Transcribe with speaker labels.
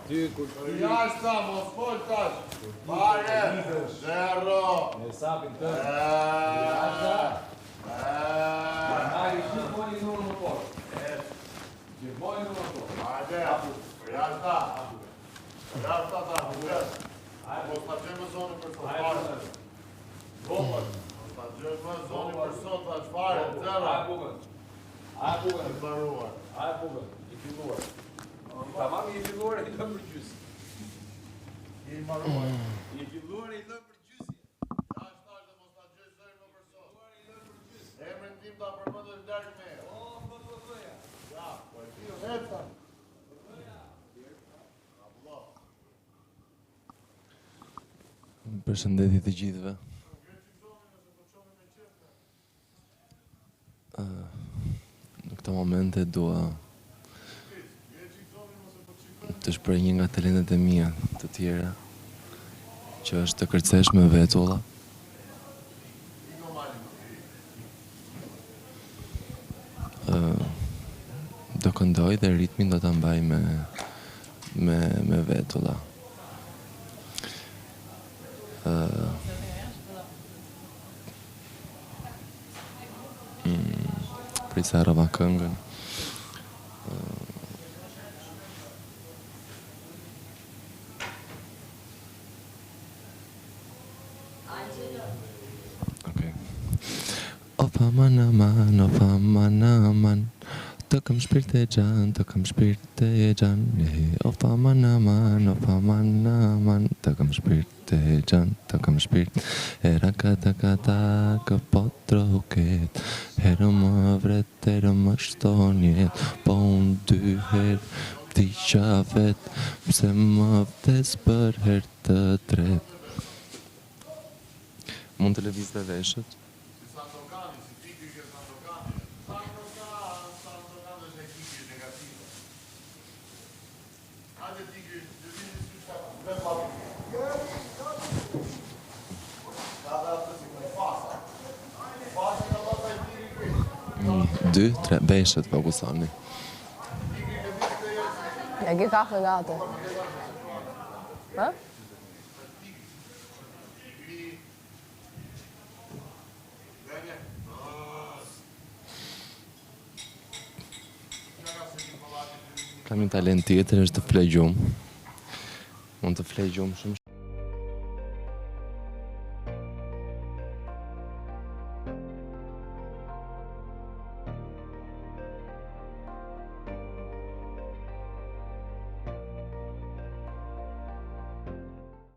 Speaker 1: Ty, kur të jashta, mos fol tash. Pare, zero.
Speaker 2: Me sapin të. Jashta. Ai gjithmonë i ndonë më poshtë. Gjithmonë i ndonë më poshtë.
Speaker 1: Hajde, jashta. Jashta ta, hujës. Mos ta gjëmë zonë për sot, pare. Gomër, mos ta gjëmë zonë për sot, tash pare, zero.
Speaker 2: Ai bugën.
Speaker 1: I baruar.
Speaker 2: Ai bugën, i filluar. Tamam, i filluar e i lëmë për gjysë.
Speaker 1: I baruar.
Speaker 2: I filluar e i lëmë për gjysë.
Speaker 1: Jashta dhe mos ta gjëmë zonë për sot. Emrin tim ta përmëndër lërgë me. Ja, po e tiro, neta.
Speaker 3: Përshëndetje të gjithëve. Në këto momente dua të shpreh një nga talentet e mia të tjera, që është të kërcesh me vetulla. Do këndoj dhe ritmin do ta mbaj me vetulla. Prit se harrova këngën. Okay. O faman aman, o faman aman, të kam shpirt e gjan, të kam shpirt e gjan. O faman aman, o faman aman, të kam shpirt e gjan, të kam shpirt. Era kata kë po troket, herë më vret, herë më shton jet. Po unë 2 herë ti qa vet, pse më vdes për herë të tret. Mund të lëviz dhe veshët?
Speaker 1: Si Sandogani, si tiki ke Sandogani. Sandogani është e tiki negative. Hajde tiki, të vini si shkata. Dhe papi. Ka dhe atë si kënë fasa. Fasa ka pasa i tiri kërë.
Speaker 3: 2, 3, veshët fokusoni.
Speaker 4: E ke kafe gati. Ha?
Speaker 3: Kam një talent tjetër, është të flej gjumë. Mund të flej gjumë shumë